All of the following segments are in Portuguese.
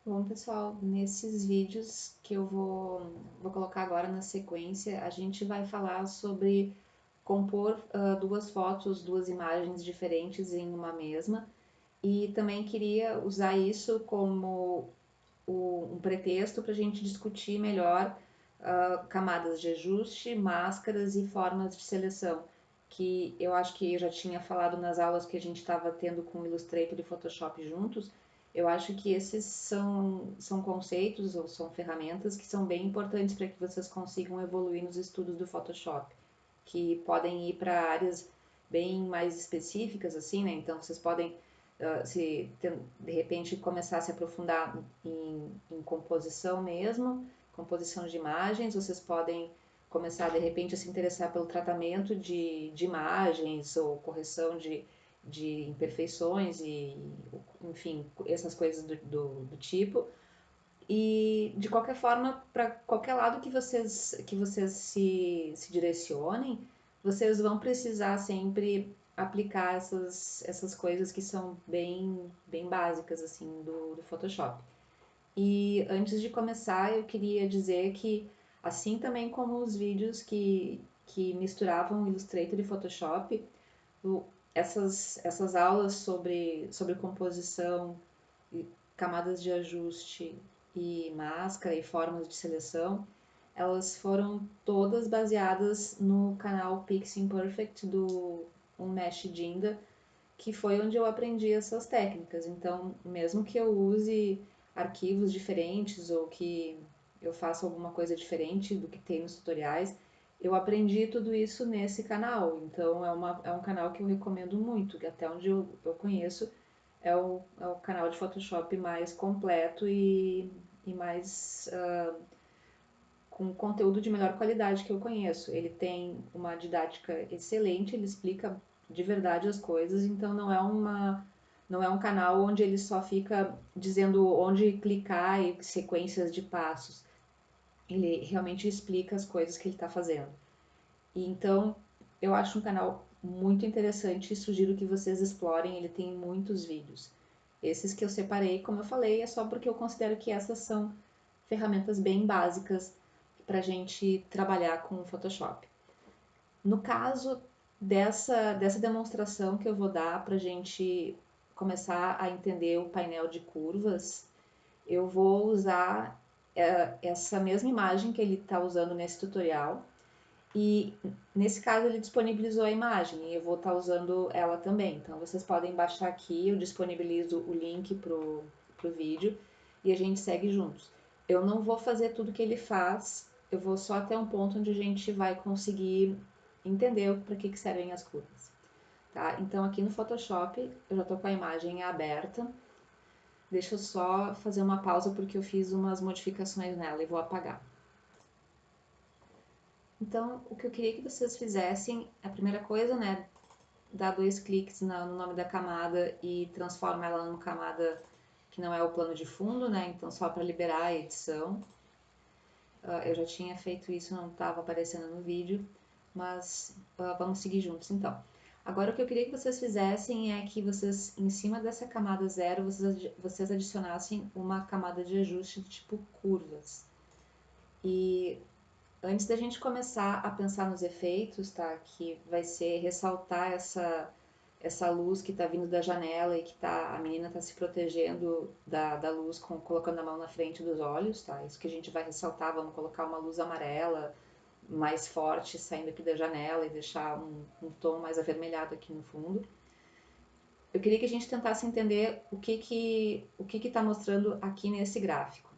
Bom, pessoal, nesses vídeos que eu vou colocar agora na sequência, a gente vai falar sobre compor duas fotos, duas imagens diferentes em uma mesma, e também queria usar isso como um pretexto para a gente discutir melhor camadas de ajuste, máscaras e formas de seleção, que eu acho que eu já tinha falado nas aulas que a gente estava tendo com o Illustrator e Photoshop juntos. Eu acho que esses são conceitos ou são ferramentas que são bem importantes para que vocês consigam evoluir nos estudos do Photoshop, que podem ir para áreas bem mais específicas, assim, né? Então vocês podem se de repente começar a se aprofundar em composição mesmo, composição de imagens, vocês podem começar de repente a se interessar pelo tratamento de imagens ou correção de imperfeições e enfim, essas coisas do tipo. E de qualquer forma, para qualquer lado que vocês se direcionem, vocês vão precisar sempre aplicar essas coisas que são bem básicas assim do Photoshop. E antes de começar, eu queria dizer que, assim também como os vídeos que misturavam Illustrator e Photoshop, o- essas aulas sobre composição, camadas de ajuste e máscara e formas de seleção, elas foram todas baseadas no canal Pixie Imperfect do Unmesh Jinda, que foi onde eu aprendi essas técnicas. Então, mesmo que eu use arquivos diferentes ou que eu faça alguma coisa diferente do que tem nos tutoriais, eu aprendi tudo isso nesse canal. Então, é um canal que eu recomendo muito, que até onde eu conheço é o canal de Photoshop mais completo e mais com conteúdo de melhor qualidade que eu conheço. Ele tem uma didática excelente, ele explica de verdade as coisas, então não é um canal onde ele só fica dizendo onde clicar e sequências de passos. Ele realmente explica as coisas que ele está fazendo. E então eu acho um canal muito interessante e sugiro que vocês explorem. Ele tem muitos vídeos. Esses que eu separei, como eu falei, é só porque eu considero que essas são ferramentas bem básicas para a gente trabalhar com o Photoshop. No caso dessa demonstração que eu vou dar para a gente começar a entender o painel de curvas, eu vou usar essa mesma imagem que ele está usando nesse tutorial, e nesse caso ele disponibilizou a imagem e eu vou estar usando ela também. Então vocês podem baixar aqui, eu disponibilizo o link pro vídeo e a gente segue juntos. Eu não vou fazer tudo que ele faz, eu vou só até um ponto onde a gente vai conseguir entender para que servem as curvas. Tá? Então aqui no Photoshop eu já estou com a imagem aberta. Deixa eu só fazer uma pausa porque eu fiz umas modificações nela e vou apagar. Então, o que eu queria que vocês fizessem, a primeira coisa, né, dar dois cliques no nome da camada e transforma ela numa camada que não é o plano de fundo, né, então só para liberar a edição. Eu já tinha feito isso, não estava aparecendo no vídeo, mas vamos seguir juntos então. Agora o que eu queria que vocês fizessem é que vocês, em cima dessa camada zero, vocês adicionassem uma camada de ajuste do tipo curvas. E antes da gente começar a pensar nos efeitos, tá? Que vai ser ressaltar essa luz que tá vindo da janela e que a menina tá se protegendo da luz colocando a mão na frente dos olhos, tá? Isso que a gente vai ressaltar, vamos colocar uma luz amarela mais forte saindo aqui da janela e deixar um tom mais avermelhado aqui no fundo. Eu queria que a gente tentasse entender o que tá mostrando aqui nesse gráfico.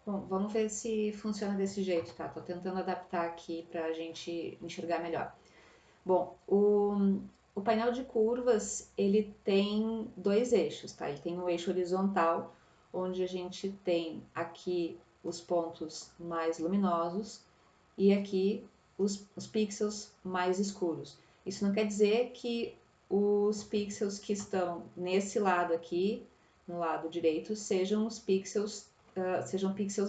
Bom, vamos ver se funciona desse jeito, tá? Tô tentando adaptar aqui pra gente enxergar melhor. Bom, o painel de curvas, ele tem dois eixos, tá? Ele tem um eixo horizontal, onde a gente tem aqui os pontos mais luminosos e aqui os pixels mais escuros. Isso não quer dizer que os pixels que estão nesse lado aqui, no lado direito, sejam pixels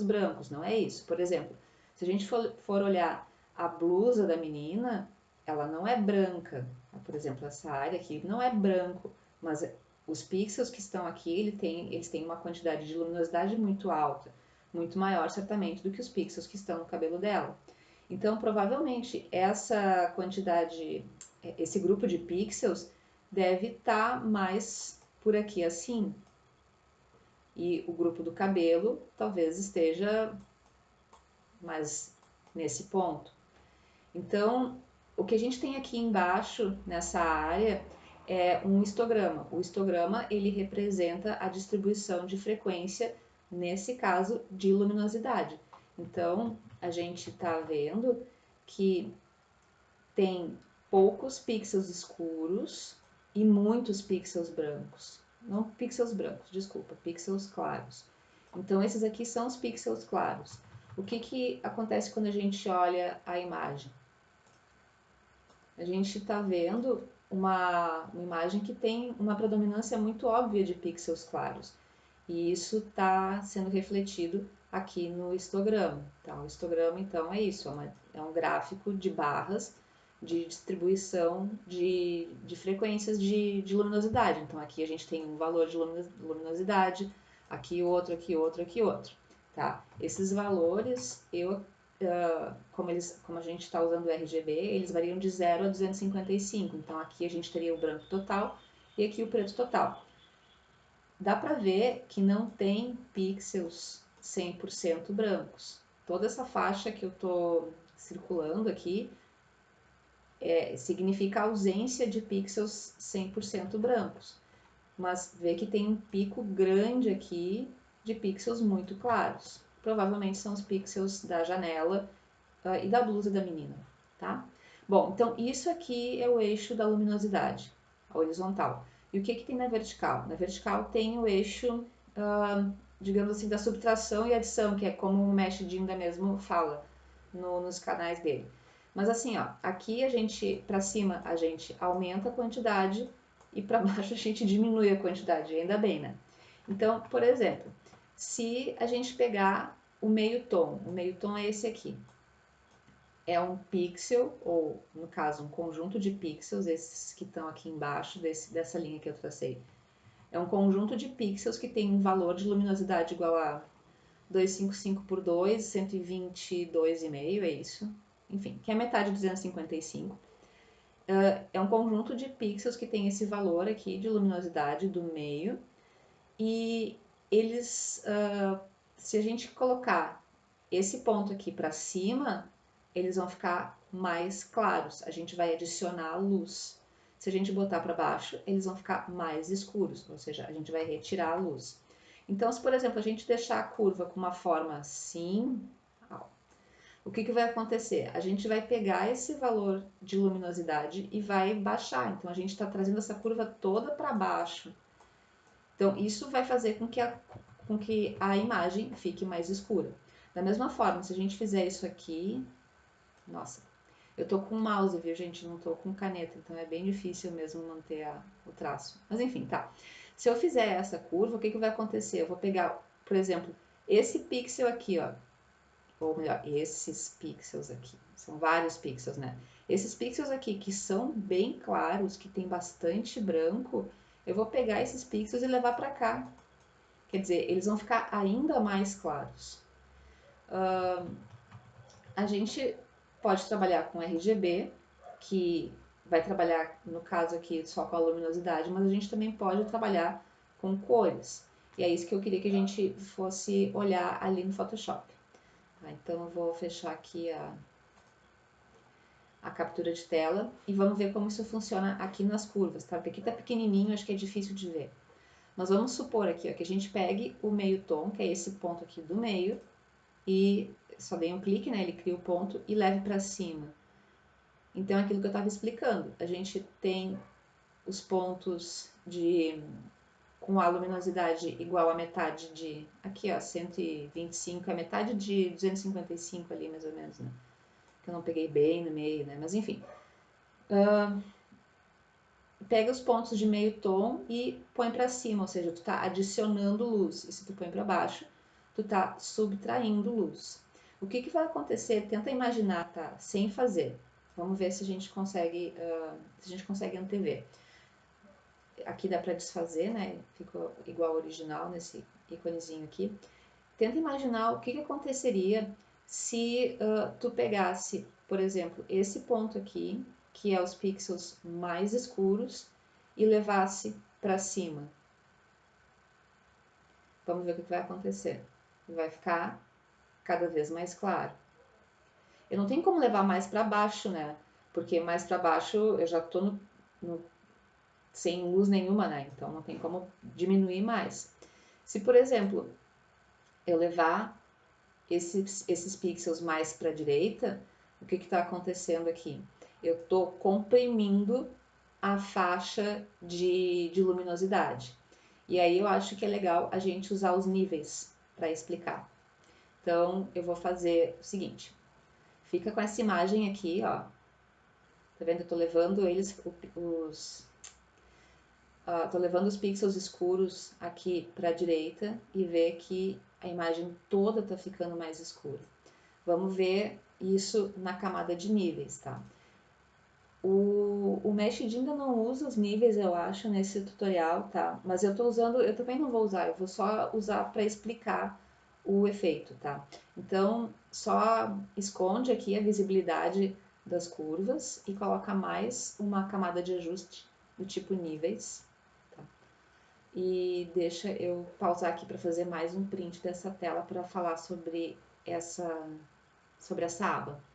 brancos, não é isso. Por exemplo, se a gente for olhar a blusa da menina, ela não é branca. Por exemplo, essa área aqui não é branco, mas os pixels que estão aqui, eles têm uma quantidade de luminosidade muito alta, muito maior certamente do que os pixels que estão no cabelo dela. Então, provavelmente, essa quantidade, esse grupo de pixels deve estar mais por aqui assim. E o grupo do cabelo talvez esteja mais nesse ponto. Então, o que a gente tem aqui embaixo nessa área é um histograma. O histograma ele representa a distribuição de frequência, nesse caso, de luminosidade. Então, a gente está vendo que tem poucos pixels escuros e muitos pixels brancos. Não pixels brancos, desculpa, pixels claros. Então, esses aqui são os pixels claros. O que acontece quando a gente olha a imagem? A gente está vendo uma imagem que tem uma predominância muito óbvia de pixels claros. E isso está sendo refletido aqui no histograma. Então, o histograma, então, é isso, é um gráfico de barras de distribuição de frequências de luminosidade. Então, aqui a gente tem um valor de luminosidade, aqui outro, aqui outro, aqui outro. Tá? Esses valores, como a gente está usando o RGB, eles variam de 0 a 255. Então, aqui a gente teria o branco total e aqui o preto total. Dá para ver que não tem pixels 100% brancos. Toda essa faixa que eu estou circulando aqui significa ausência de pixels 100% brancos. Mas vê que tem um pico grande aqui de pixels muito claros. Provavelmente são os pixels da janela e da blusa da menina, tá? Bom, então isso aqui é o eixo da luminosidade, a horizontal. E o que tem na vertical? Na vertical tem o eixo, digamos assim, da subtração e adição, que é como o Mesh Dinda mesmo fala nos canais dele. Mas assim, ó, aqui a gente, para cima, a gente aumenta a quantidade e para baixo a gente diminui a quantidade, ainda bem, né? Então, por exemplo, se a gente pegar o meio tom é esse aqui. É um pixel, ou no caso, um conjunto de pixels, esses que estão aqui embaixo dessa linha que eu tracei. É um conjunto de pixels que tem um valor de luminosidade igual a 255 por 2, 122,5, é isso. Enfim, que é metade de 255. É um conjunto de pixels que tem esse valor aqui de luminosidade do meio. E eles, se a gente colocar esse ponto aqui para cima, eles vão ficar mais claros. A gente vai adicionar luz. Se a gente botar para baixo, eles vão ficar mais escuros, ou seja, a gente vai retirar a luz. Então, se por exemplo a gente deixar a curva com uma forma assim, o que vai acontecer? A gente vai pegar esse valor de luminosidade e vai baixar. Então, a gente está trazendo essa curva toda para baixo. Então, isso vai fazer com que a imagem fique mais escura. Da mesma forma, se a gente fizer isso aqui, nossa, eu tô com mouse, viu, gente? Não tô com caneta, então é bem difícil mesmo manter o traço. Mas enfim, tá. Se eu fizer essa curva, o que vai acontecer? Eu vou pegar, por exemplo, esse pixel aqui, ó, ou melhor, esses pixels aqui. São vários pixels, né? Esses pixels aqui que são bem claros, que tem bastante branco, eu vou pegar esses pixels e levar para cá. Quer dizer, eles vão ficar ainda mais claros. A gente pode trabalhar com RGB, que vai trabalhar, no caso aqui, só com a luminosidade, mas a gente também pode trabalhar com cores. E é isso que eu queria que a gente fosse olhar ali no Photoshop. Tá, então eu vou fechar aqui a captura de tela e vamos ver como isso funciona aqui nas curvas, tá? Porque aqui tá pequenininho, acho que é difícil de ver. Mas vamos supor aqui, ó, que a gente pegue o meio tom, que é esse ponto aqui do meio, e só dei um clique, né? Ele cria o ponto e leve para cima. Então é aquilo que eu estava explicando. A gente tem os pontos com a luminosidade igual a metade de, aqui ó, 125, a metade de 255 ali mais ou menos, né? Que eu não peguei bem no meio, né? Mas enfim. Pega os pontos de meio tom e põe para cima, ou seja, tu tá adicionando luz. E se tu põe para baixo, tu tá subtraindo luz. O que vai acontecer? Tenta imaginar, tá? Sem fazer. Vamos ver se a gente consegue, antever. aqui dá para desfazer, né? Ficou igual ao original nesse íconezinho aqui. Tenta imaginar o que aconteceria se tu pegasse, por exemplo, esse ponto aqui, que é os pixels mais escuros, e levasse para cima. Vamos ver o que vai acontecer. Vai ficar cada vez mais claro. Eu não tenho como levar mais para baixo, né? Porque mais para baixo eu já estou sem luz nenhuma, né? Então não tem como diminuir mais. Se, por exemplo, eu levar esses pixels mais para a direita, o que está acontecendo aqui? Eu estou comprimindo a faixa de luminosidade. E aí eu acho que é legal a gente usar os níveis para explicar. Então eu vou fazer o seguinte: fica com essa imagem aqui, ó. Tá vendo? Eu tô levando tô levando os pixels escuros aqui para a direita e ver que a imagem toda tá ficando mais escura. Vamos ver isso na camada de níveis, tá? O Meshed ainda não usa os níveis, eu acho, nesse tutorial, tá? Mas eu tô usando, eu também não vou usar, eu vou só usar para explicar o efeito, tá? Então, só esconde aqui a visibilidade das curvas e coloca mais uma camada de ajuste do tipo níveis, tá? E deixa eu pausar aqui para fazer mais um print dessa tela para falar sobre essa aba.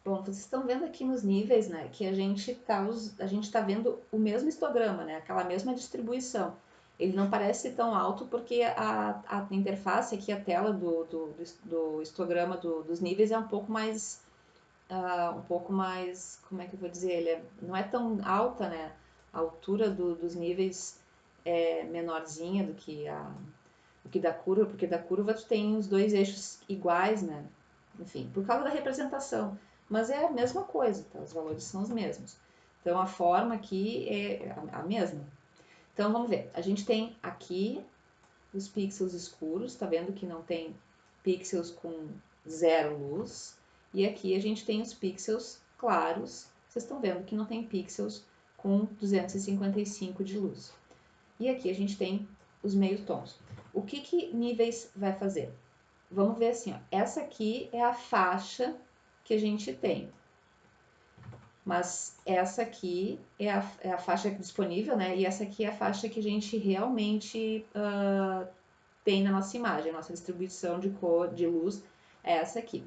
Bom, vocês estão vendo aqui nos níveis, né, que a gente tá vendo o mesmo histograma, né, aquela mesma distribuição. Ele não parece tão alto porque a interface aqui, a tela do histograma dos níveis é um pouco mais, como é que eu vou dizer, não é tão alta, né, a altura dos níveis é menorzinha do que da curva, porque da curva tu tem os dois eixos iguais, né, enfim, por causa da representação. Mas é a mesma coisa, tá? Os valores são os mesmos. Então a forma aqui é a mesma. Então vamos ver. A gente tem aqui os pixels escuros, tá vendo que não tem pixels com zero luz. E aqui a gente tem os pixels claros, vocês estão vendo que não tem pixels com 255 de luz. E aqui a gente tem os meios tons. O que níveis vai fazer? Vamos ver assim, ó. Essa aqui é a faixa que a gente tem. Mas essa aqui é a faixa disponível, né? E essa aqui é a faixa que a gente realmente tem na nossa imagem, a nossa distribuição de cor, de luz é essa aqui.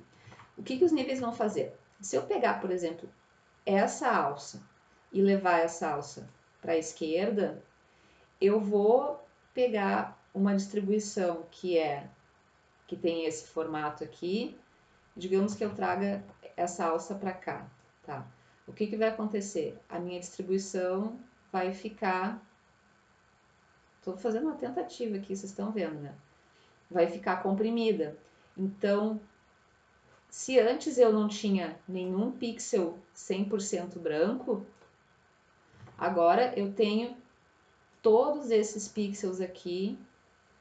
O que os níveis vão fazer? Se eu pegar, por exemplo, essa alça e levar essa alça para a esquerda, eu vou pegar uma distribuição que tem esse formato aqui, digamos que eu traga essa alça para cá, tá? O que vai acontecer? A minha distribuição vai ficar... Estou fazendo uma tentativa aqui, vocês estão vendo, né? Vai ficar comprimida. Então, se antes eu não tinha nenhum pixel 100% branco, agora eu tenho todos esses pixels aqui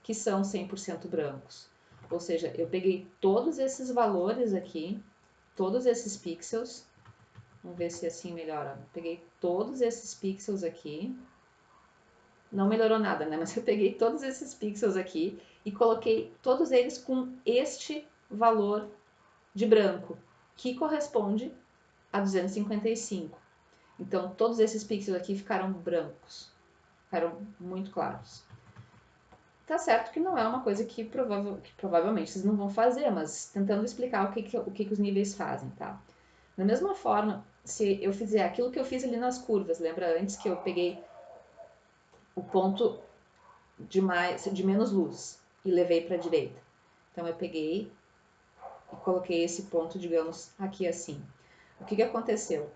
que são 100% brancos. Ou seja, eu peguei todos esses valores aqui, todos esses pixels. Vamos ver se assim melhora. Peguei todos esses pixels aqui. Não melhorou nada, né? Mas eu peguei todos esses pixels aqui e coloquei todos eles com este valor de branco, que corresponde a 255. Então, todos esses pixels aqui ficaram brancos. Ficaram muito claros. Tá certo que não é uma coisa que provavelmente vocês não vão fazer, mas tentando explicar o que os níveis fazem, tá? Da mesma forma, se eu fizer aquilo que eu fiz ali nas curvas, lembra antes que eu peguei o ponto de menos luz e levei para a direita. Então eu peguei e coloquei esse ponto, digamos, aqui assim. O que aconteceu?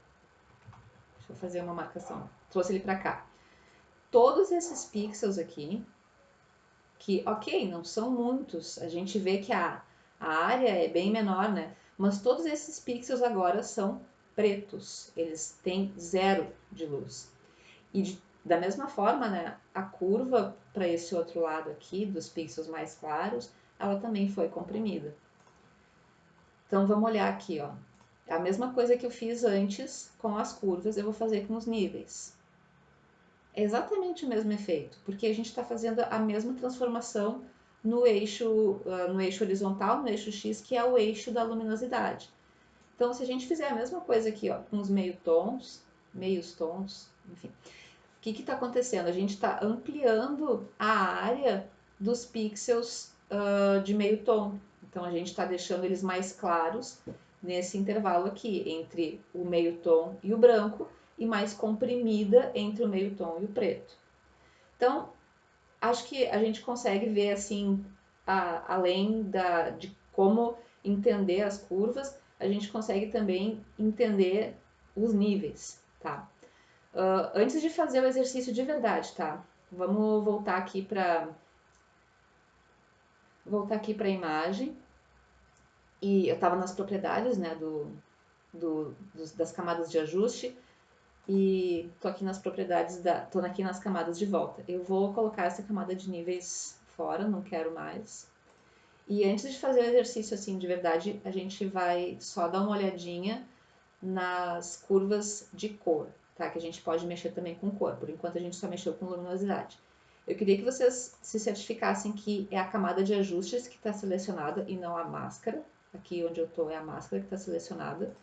Deixa eu fazer uma marcação. Trouxe ele para cá. Todos esses pixels aqui, que, ok, não são muitos, a gente vê que a área é bem menor, né? Mas todos esses pixels agora são pretos, eles têm zero de luz. E da mesma forma, né, a curva para esse outro lado aqui, dos pixels mais claros, ela também foi comprimida. Então vamos olhar aqui, ó. A mesma coisa que eu fiz antes com as curvas, eu vou fazer com os níveis. é exatamente o mesmo efeito, porque a gente está fazendo a mesma transformação no eixo horizontal, no eixo X, que é o eixo da luminosidade. Então, se a gente fizer a mesma coisa aqui, ó, com os meios tons, enfim, o que está acontecendo? A gente está ampliando a área dos pixels de meio tom. Então, a gente está deixando eles mais claros nesse intervalo aqui, entre o meio tom e o branco, e mais comprimida entre o meio tom e o preto. Então, acho que a gente consegue ver assim, além de como entender as curvas, a gente consegue também entender os níveis, tá? Antes de fazer o exercício de verdade, tá? Vamos voltar aqui para a imagem. E eu estava nas propriedades, né, das camadas de ajuste. E tô aqui nas propriedades tô aqui nas camadas de volta. Eu vou colocar essa camada de níveis fora, não quero mais. E antes de fazer o exercício assim de verdade, a gente vai só dar uma olhadinha nas curvas de cor, tá? Que a gente pode mexer também com cor. Por enquanto a gente só mexeu com luminosidade. Eu queria que vocês se certificassem que é a camada de ajustes que está selecionada e não a máscara. Aqui onde eu estou é a máscara que está selecionada.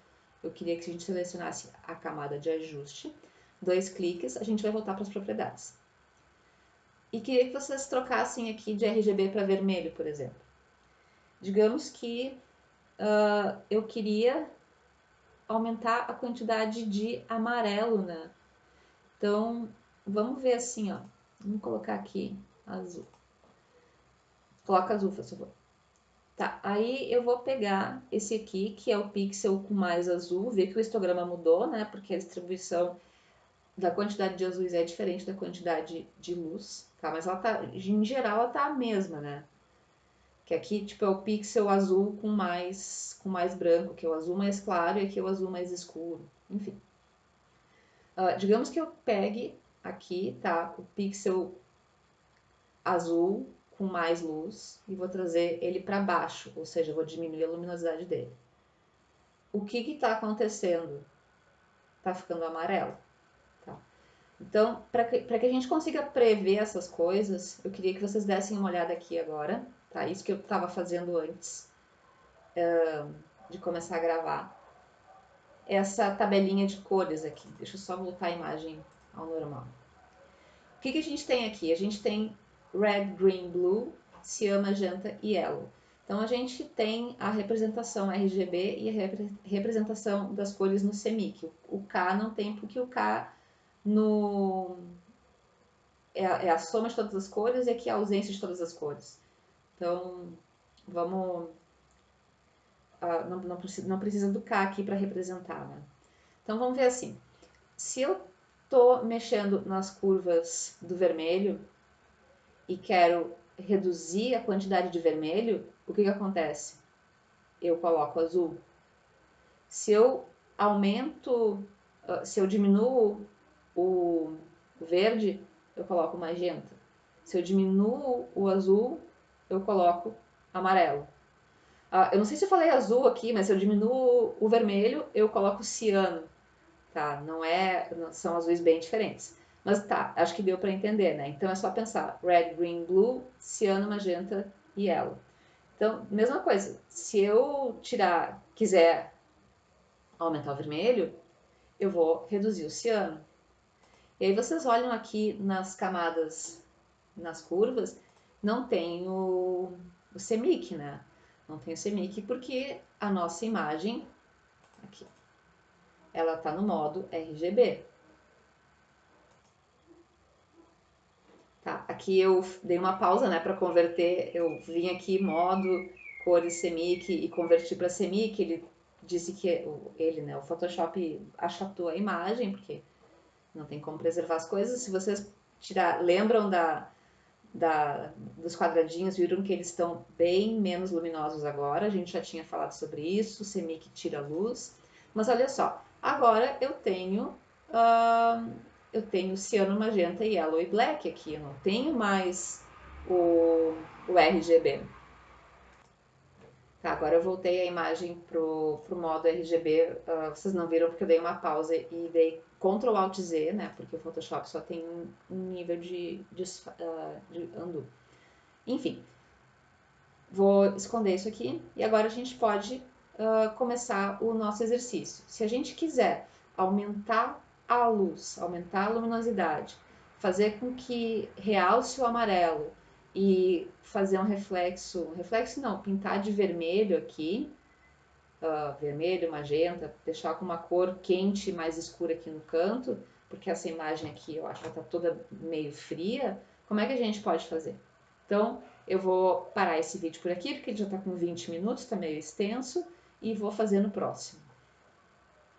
Eu queria que a gente selecionasse a camada de ajuste. 2 cliques, a gente vai voltar para as propriedades. E queria que vocês trocassem aqui de RGB para vermelho, por exemplo. Digamos que eu queria aumentar a quantidade de amarelo, né? Então, vamos ver assim, ó. Vamos colocar aqui azul. Coloca azul, por favor. Tá, aí eu vou pegar esse aqui, que é o pixel com mais azul, ver que o histograma mudou, né? Porque a distribuição da quantidade de azuis é diferente da quantidade de luz, tá? Mas ela tá, em geral, ela tá a mesma, né? Que aqui, tipo, é o pixel azul com mais branco, que é o azul mais claro, e aqui é o azul mais escuro, enfim. Digamos que eu pegue aqui, tá? O pixel azul com mais luz e vou trazer ele para baixo, ou seja, eu vou diminuir a luminosidade dele. O que está acontecendo? Está ficando amarelo. Tá? Então, para que a gente consiga prever essas coisas, eu queria que vocês dessem uma olhada aqui agora, tá? Isso que eu estava fazendo antes de começar a gravar. Essa tabelinha de cores aqui. Deixa eu só voltar a imagem ao normal. O que a gente tem aqui? A gente tem red, green, blue, cyan, magenta e yellow. Então a gente tem a representação RGB e a representação das cores no CMYK. O K não tem, porque o K é a soma de todas as cores e aqui é a ausência de todas as cores. Então vamos. Não precisa do K aqui para representar, né? Então vamos ver assim. Se eu estou mexendo nas curvas do vermelho e quero reduzir a quantidade de vermelho, o que acontece? Eu coloco azul. Se eu diminuo o verde, eu coloco magenta. Se eu diminuo o azul, eu coloco amarelo. Eu não sei se eu falei azul aqui, mas se eu diminuo o vermelho, eu coloco ciano. Tá? São azuis bem diferentes. Mas tá, acho que deu para entender, né? Então é só pensar red, green, blue, ciano, magenta e yellow. Então, mesma coisa, se eu quiser aumentar o vermelho, eu vou reduzir o ciano. E aí vocês olham aqui nas camadas, nas curvas, não tem o CMYK, né? Não tem o CMYK porque a nossa imagem, aqui, ela tá no modo RGB. Tá, aqui eu dei uma pausa, né, para converter. Eu vim aqui modo cores CMYK e converti para CMYK. Ele disse que né, o Photoshop achatou a imagem porque não tem como preservar as coisas. Se vocês lembram dos quadradinhos, viram que eles estão bem menos luminosos agora. A gente já tinha falado sobre isso. O CMYK tira a luz. Mas olha só, agora eu tenho ciano, magenta, yellow e black aqui. Eu não tenho mais o RGB. Tá, agora eu voltei a imagem pro modo RGB. Vocês não viram porque eu dei uma pausa e Ctrl Alt Z, né? Porque o Photoshop só tem um nível de undo. Enfim, vou esconder isso aqui e agora a gente pode começar o nosso exercício. Se a gente quiser aumentar a luz, aumentar a luminosidade, fazer com que realce o amarelo e fazer um reflexo não, pintar de vermelho aqui, vermelho, magenta, deixar com uma cor quente mais escura aqui no canto, porque essa imagem aqui eu acho que ela tá toda meio fria, como é que a gente pode fazer? Então, eu vou parar esse vídeo por aqui, porque ele já está com 20 minutos, está meio extenso, e vou fazer no próximo.